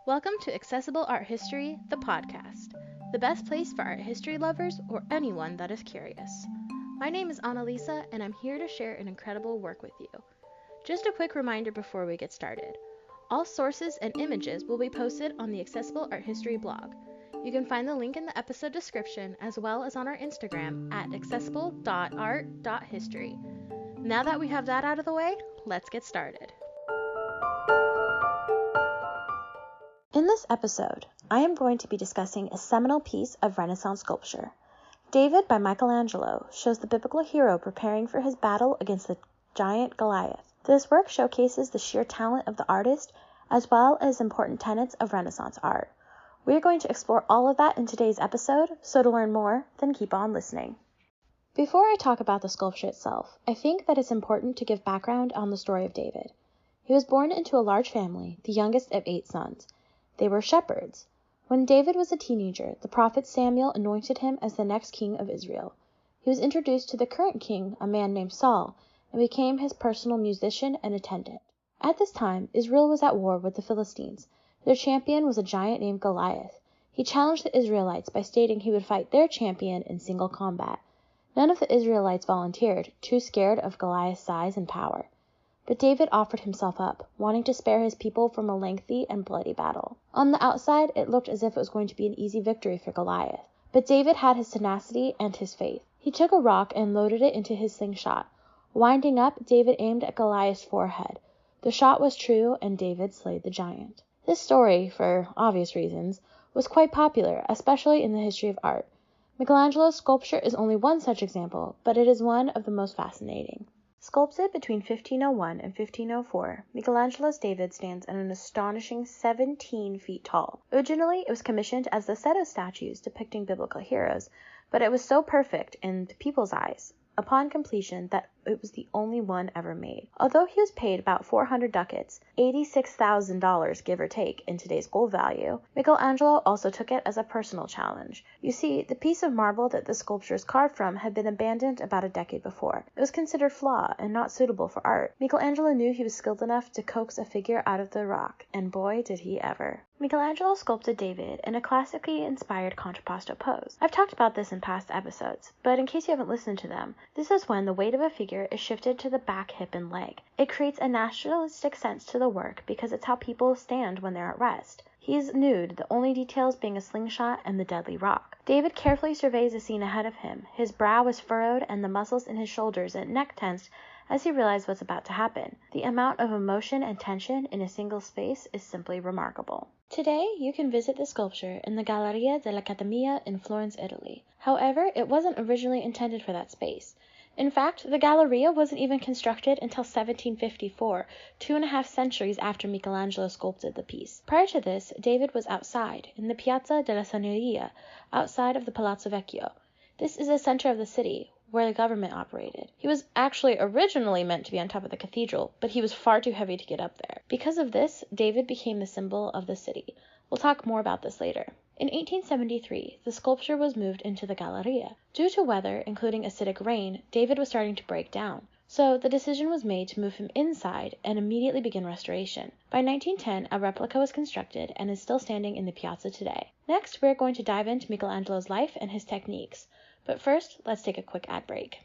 Welcome to Accessible Art History, the podcast, the best place for art history lovers or anyone that is curious. My name is Annalisa, and I'm here to share an incredible work with you. Just a quick reminder before we get started. All sources and images will be posted on the Accessible Art History blog. You can find the link in the episode description as well as on our Instagram at accessible.art.history. Now that we have that out of the way, let's get started. In this episode, I am going to be discussing a seminal piece of Renaissance sculpture. David by Michelangelo shows the biblical hero preparing for his battle against the giant Goliath. This work showcases the sheer talent of the artist as well as important tenets of Renaissance art. We are going to explore all of that in today's episode, so to learn more, then keep on listening. Before I talk about the sculpture itself, I think that it's important to give background on the story of David. He was born into a large family, the youngest of 8 sons. They were shepherds. When David was a teenager, the prophet Samuel anointed him as the next king of Israel. He was introduced to the current king, a man named Saul, and became his personal musician and attendant. At this time, Israel was at war with the Philistines. Their champion was a giant named Goliath. He challenged the Israelites by stating he would fight their champion in single combat. None of the Israelites volunteered, too scared of Goliath's size and power. But David offered himself up, wanting to spare his people from a lengthy and bloody battle. On the outside, it looked as if it was going to be an easy victory for Goliath. But David had his tenacity and his faith. He took a rock and loaded it into his slingshot. Winding up, David aimed at Goliath's forehead. The shot was true, and David slayed the giant. This story, for obvious reasons, was quite popular, especially in the history of art. Michelangelo's sculpture is only one such example, but it is one of the most fascinating. Sculpted between 1501 and 1504, Michelangelo's David stands at an astonishing 17 feet tall. Originally, it was commissioned as the set of statues depicting biblical heroes, but it was so perfect in the people's eyes upon completion that it was the only one ever made. Although he was paid about 400 ducats, $86,000 give or take in today's gold value, Michelangelo also took it as a personal challenge. You see, the piece of marble that the sculpture is carved from had been abandoned about a decade before. It was considered flawed and not suitable for art. Michelangelo knew he was skilled enough to coax a figure out of the rock, and boy did he ever. Michelangelo sculpted David in a classically inspired Contrapposto pose. I've talked about this in past episodes, but in case you haven't listened to them, this is when the weight of a figure is shifted to the back, hip, and leg. It creates a naturalistic sense to the work because it's how people stand when they're at rest. He's nude, the only details being a slingshot and the deadly rock. David carefully surveys the scene ahead of him. His brow is furrowed and the muscles in his shoulders and neck tensed as he realized what's about to happen. The amount of emotion and tension in a single space is simply remarkable. Today, you can visit the sculpture in the Galleria dell'Accademia in Florence, Italy. However, it wasn't originally intended for that space. In fact, the Galleria wasn't even constructed until 1754, 2.5 centuries after Michelangelo sculpted the piece. Prior to this, David was outside, in the Piazza della Signoria, outside of the Palazzo Vecchio. This is the center of the city, where the government operated. He was actually originally meant to be on top of the cathedral, but he was far too heavy to get up there. Because of this, David became the symbol of the city. We'll talk more about this later. In 1873, the sculpture was moved into the Galleria. Due to weather, including acidic rain, David was starting to break down. So the decision was made to move him inside and immediately begin restoration. By 1910, a replica was constructed and is still standing in the piazza today. Next, we're going to dive into Michelangelo's life and his techniques. But first, let's take a quick ad break.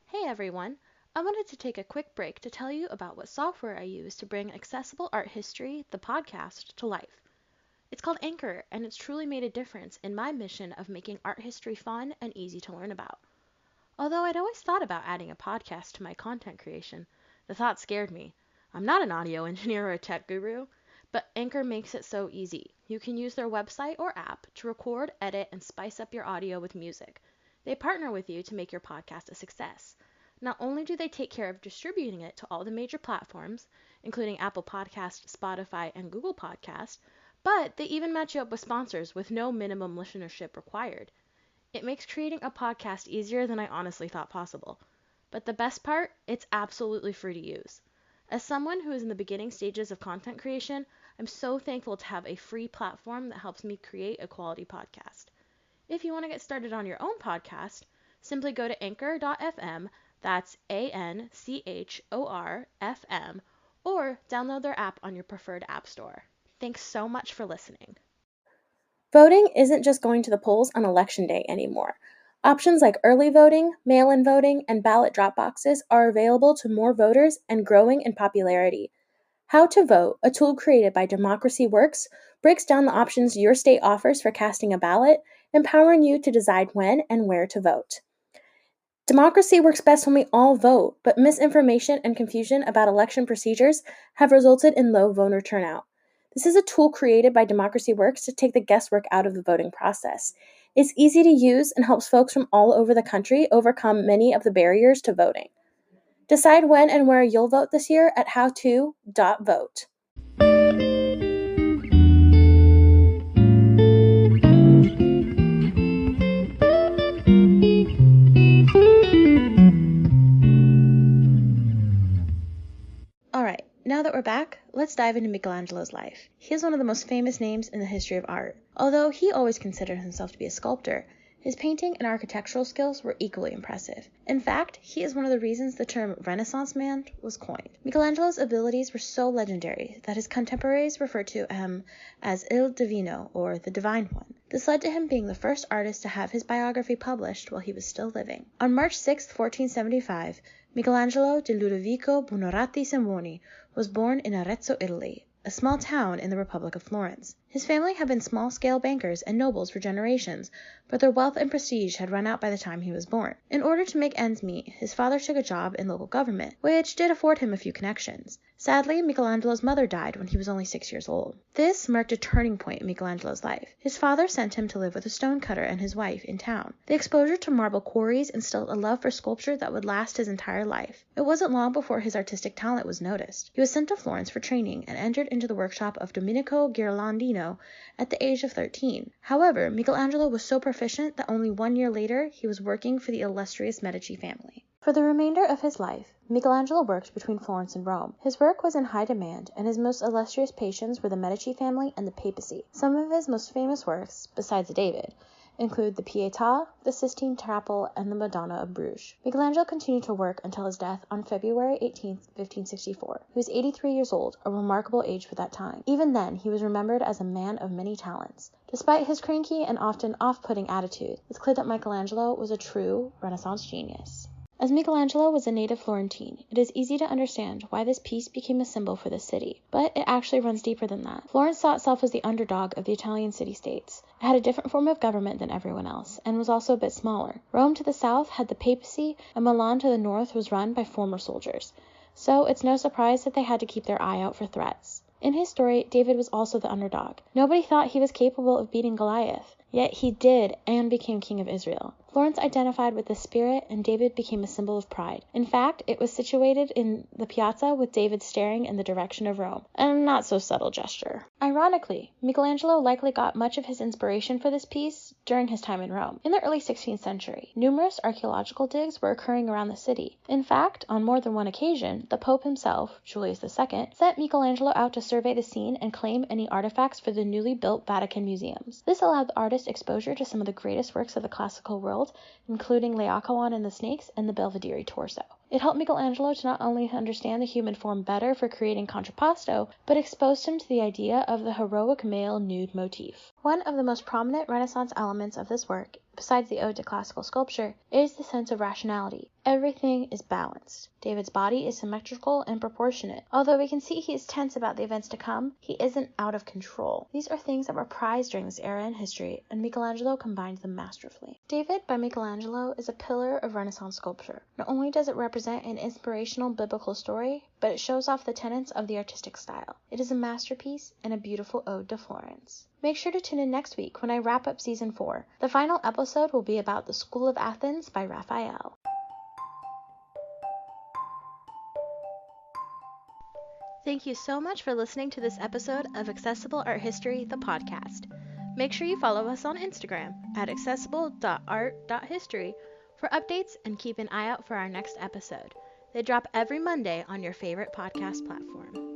Hey everyone! I wanted to take a quick break to tell you about what software I use to bring Accessible Art History, the podcast, to life. It's called Anchor, and it's truly made a difference in my mission of making art history fun and easy to learn about. Although I'd always thought about adding a podcast to my content creation, the thought scared me. I'm not an audio engineer or a tech guru, but Anchor makes it so easy. You can use their website or app to record, edit, and spice up your audio with music. They partner with you to make your podcast a success. Not only do they take care of distributing it to all the major platforms, including Apple Podcast, Spotify, and Google Podcast, but they even match you up with sponsors with no minimum listenership required. It makes creating a podcast easier than I honestly thought possible. But the best part, it's absolutely free to use. As someone who is in the beginning stages of content creation, I'm so thankful to have a free platform that helps me create a quality podcast. If you want to get started on your own podcast, simply go to anchor.fm, that's ANCHOR-FM, or download their app on your preferred app store. Thanks so much for listening. Voting isn't just going to the polls on Election Day anymore. Options like early voting, mail-in voting, and ballot drop boxes are available to more voters and growing in popularity. How to Vote, a tool created by Democracy Works, breaks down the options your state offers for casting a ballot, empowering you to decide when and where to vote. Democracy works best when we all vote, but misinformation and confusion about election procedures have resulted in low voter turnout. This is a tool created by Democracy Works to take the guesswork out of the voting process. It's easy to use and helps folks from all over the country overcome many of the barriers to voting. Decide when and where you'll vote this year at howto.vote. Alright, now that we're back, let's dive into Michelangelo's life. He is one of the most famous names in the history of art. Although he always considered himself to be a sculptor, his painting and architectural skills were equally impressive. In fact, he is one of the reasons the term Renaissance man was coined. Michelangelo's abilities were so legendary that his contemporaries referred to him as Il Divino, or the Divine One. This led to him being the first artist to have his biography published while he was still living. On March 6, 1475, Michelangelo di Ludovico Buonarroti Simoni was born in Arezzo, Italy, a small town in the Republic of Florence. His family had been small-scale bankers and nobles for generations, but their wealth and prestige had run out by the time he was born. In order to make ends meet, his father took a job in local government, which did afford him a few connections. Sadly, Michelangelo's mother died when he was only 6 years old. This marked a turning point in Michelangelo's life. His father sent him to live with a stonecutter and his wife in town. The exposure to marble quarries instilled a love for sculpture that would last his entire life. It wasn't long before his artistic talent was noticed. He was sent to Florence for training and entered into the workshop of Domenico Ghirlandino at the age of 13. However, Michelangelo was so proficient that only 1 year later he was working for the illustrious Medici family. For the remainder of his life, Michelangelo worked between Florence and Rome. His work was in high demand, and his most illustrious patrons were the Medici family and the papacy. Some of his most famous works, besides David, include the Pietà, the Sistine Chapel, and the Madonna of Bruges. Michelangelo continued to work until his death on February 18, 1564. He was 83 years old, a remarkable age for that time. Even then, he was remembered as a man of many talents. Despite his cranky and often off-putting attitude, it's clear that Michelangelo was a true Renaissance genius. As Michelangelo was a native Florentine, it is easy to understand why this piece became a symbol for the city, but it actually runs deeper than that. Florence saw itself as the underdog of the Italian city-states. It had a different form of government than everyone else, and was also a bit smaller. Rome to the south had the papacy, and Milan to the north was run by former soldiers. So it's no surprise that they had to keep their eye out for threats. In his story, David was also the underdog. Nobody thought he was capable of beating Goliath, yet he did and became king of Israel. Florence identified with the spirit, and David became a symbol of pride. In fact, it was situated in the piazza with David staring in the direction of Rome, a not-so-subtle gesture. Ironically, Michelangelo likely got much of his inspiration for this piece during his time in Rome. In the early 16th century, numerous archaeological digs were occurring around the city. In fact, on more than one occasion, the Pope himself, Julius II, sent Michelangelo out to survey the scene and claim any artifacts for the newly built Vatican museums. This allowed the artist exposure to some of the greatest works of the classical world, including Laocoon and the Snakes and the Belvedere torso. It helped Michelangelo to not only understand the human form better for creating Contrapposto, but exposed him to the idea of the heroic male nude motif. One of the most prominent Renaissance elements of this work, besides the ode to classical sculpture, is the sense of rationality. Everything is balanced. David's body is symmetrical and proportionate. Although we can see he is tense about the events to come, he isn't out of control. These are things that were prized during this era in history, and Michelangelo combined them masterfully. David by Michelangelo is a pillar of Renaissance sculpture. Not only does it represent an inspirational biblical story, but it shows off the tenets of the artistic style. It is a masterpiece and a beautiful ode to Florence. Make sure to tune in next week when I wrap up Season 4. The final episode will be about the School of Athens by Raphael. Thank you so much for listening to this episode of Accessible Art History, the podcast. Make sure you follow us on Instagram at accessible.art.history for updates and keep an eye out for our next episode. They drop every Monday on your favorite podcast platform.